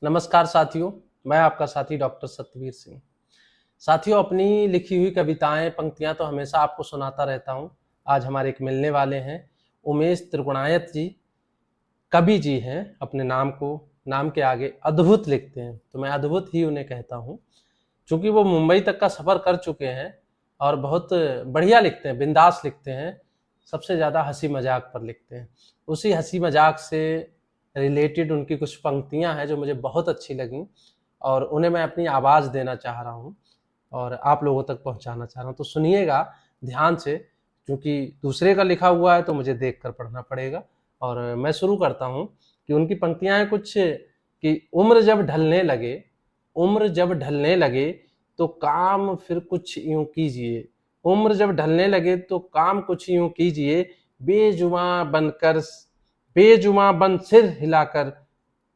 नमस्कार साथियों, मैं आपका साथी डॉक्टर सतवीर सिंह। साथियों, अपनी लिखी हुई कविताएं, पंक्तियां तो हमेशा आपको सुनाता रहता हूं। आज हमारे एक मिलने वाले हैं उमेश त्रिगुणायत जी। कवि जी हैं, अपने नाम के आगे अद्भुत लिखते हैं, तो मैं अद्भुत ही उन्हें कहता हूं। चूंकि वो मुंबई तक का सफर कर चुके हैं और बहुत बढ़िया लिखते हैं, बिंदास लिखते हैं। सबसे ज़्यादा हंसी मजाक पर लिखते हैं। उसी हंसी मजाक से रिलेटेड उनकी कुछ पंक्तियां हैं जो मुझे बहुत अच्छी लगीं और उन्हें मैं अपनी आवाज़ देना चाह रहा हूं और आप लोगों तक पहुंचाना चाह रहा हूं। तो सुनिएगा ध्यान से, क्योंकि दूसरे का लिखा हुआ है तो मुझे देख कर पढ़ना पड़ेगा। और मैं शुरू करता हूं कि उनकी पंक्तियां हैं कुछ कि उम्र जब ढलने लगे तो काम फिर कुछ यूं कीजिए। उम्र जब ढलने लगे तो काम कुछ यूं कीजिए। बेजुबां बनकर बेजुबां बन सिर हिलाकर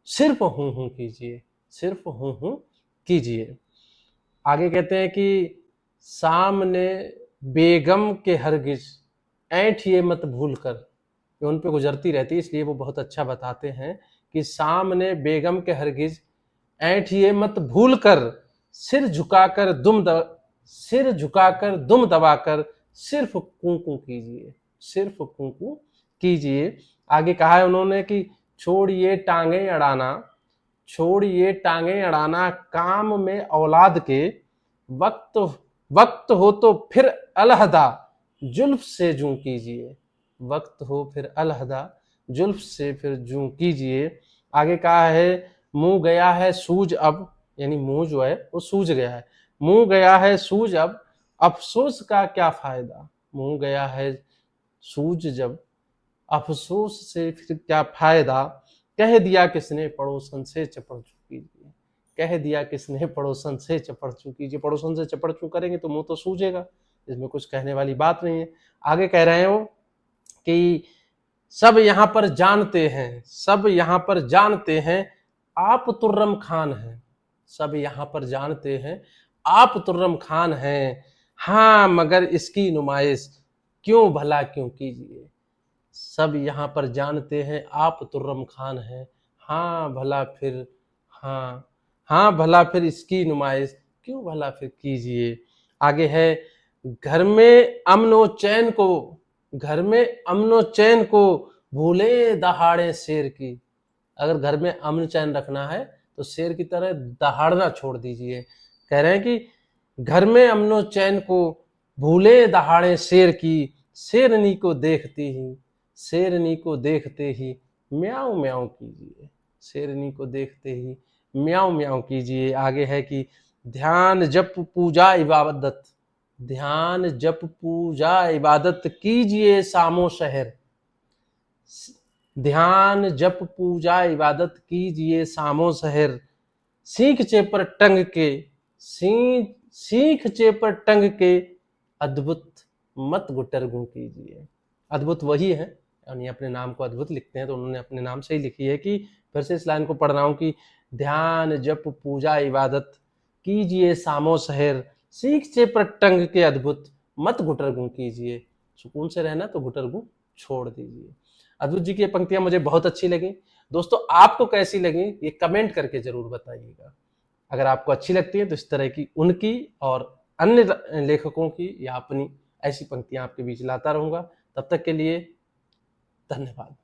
सिर्फ हूं हूं कीजिए, सिर्फ हूं हूं कीजिए। आगे कहते हैं कि सामने बेगम के हरगिज ऐंठिए मत भूल कर। ये उन पे गुजरती रहती है, इसलिए वो बहुत अच्छा बताते हैं कि सामने बेगम के हरगिज ऐंठिए मत भूल कर, सिर झुकाकर दुम दबाकर सिर्फ कूकू कीजिए, सिर्फ कूकू कीजिए। आगे कहा है उन्होंने कि छोड़िए टांगे अड़ाना काम में औलाद के। वक्त वक्त हो तो फिर अलहदा जुल्फ से जूं कीजिए। वक्त हो फिर अलहदा जुल्फ से फिर जूं कीजिए। आगे कहा है मुंह गया है सूझ अब, यानी मुंह जो है वो सूझ गया है। मुंह गया है सूझ अब अफसोस का क्या फायदा। मुंह गया है सूझ जब अफसोस से फिर क्या फायदा। कह दिया किसने पड़ोसन से चपड़ चू कीजिए। कह दिया किसने पड़ोसन से चपड़ चू कीजिए। पड़ोसन से चपड़ चू करेंगे तो मुंह तो सूझेगा, इसमें कुछ कहने वाली बात नहीं है। आगे कह रहे हैं वो कि सब यहाँ पर जानते हैं आप तुर्रम खान हैं। सब यहाँ पर जानते हैं आप तुर्रम खान हैं। हाँ मगर इसकी नुमाइश क्यों भला क्यों कीजिए। सब यहाँ पर जानते हैं आप तुर्रम खान हैं। हाँ भला फिर हाँ भला फिर इसकी नुमाइश क्यों भला फिर कीजिए। आगे है घर में अमनो चैन को भूले दहाड़े शेर की। अगर घर में अमन चैन रखना है तो शेर की तरह दहाड़ना छोड़ दीजिए। कह रहे हैं कि घर में अमनो चैन को भूले दहाड़े शेर की। शेरनी को देखते ही म्याऊं म्याऊं कीजिए। शेरनी को देखते ही म्याऊं म्याऊं कीजिए। आगे है कि ध्यान जप पूजा इबादत कीजिए सामो शहर। ध्यान जप पूजा इबादत कीजिए सामो शहर। सीख चेपर टंग के अद्भुत मत गुटरगू कीजिए। अद्भुत वही है, यानी अपने नाम को अद्भुत लिखते हैं तो उन्होंने अपने नाम से ही लिखी है। कि फिर से इस लाइन को पढ़ रहा हूं कि ध्यान जप पूजा इबादत कीजिए सामो शहर। सीख चेपर टंग के अद्भुत मत गुटरगू कीजिए। सुकून से रहना तो गुटरगू छोड़ दीजिए। अद्भुत जी की पंक्तियां मुझे बहुत अच्छी लगी। दोस्तों, आपको कैसी लगी ये कमेंट करके जरूर बताइएगा। अगर आपको अच्छी लगती है तो इस तरह की उनकी और अन्य लेखकों की या अपनी ऐसी पंक्तियां आपके बीच लाता रहूंगा। तब तक के लिए धन्यवाद।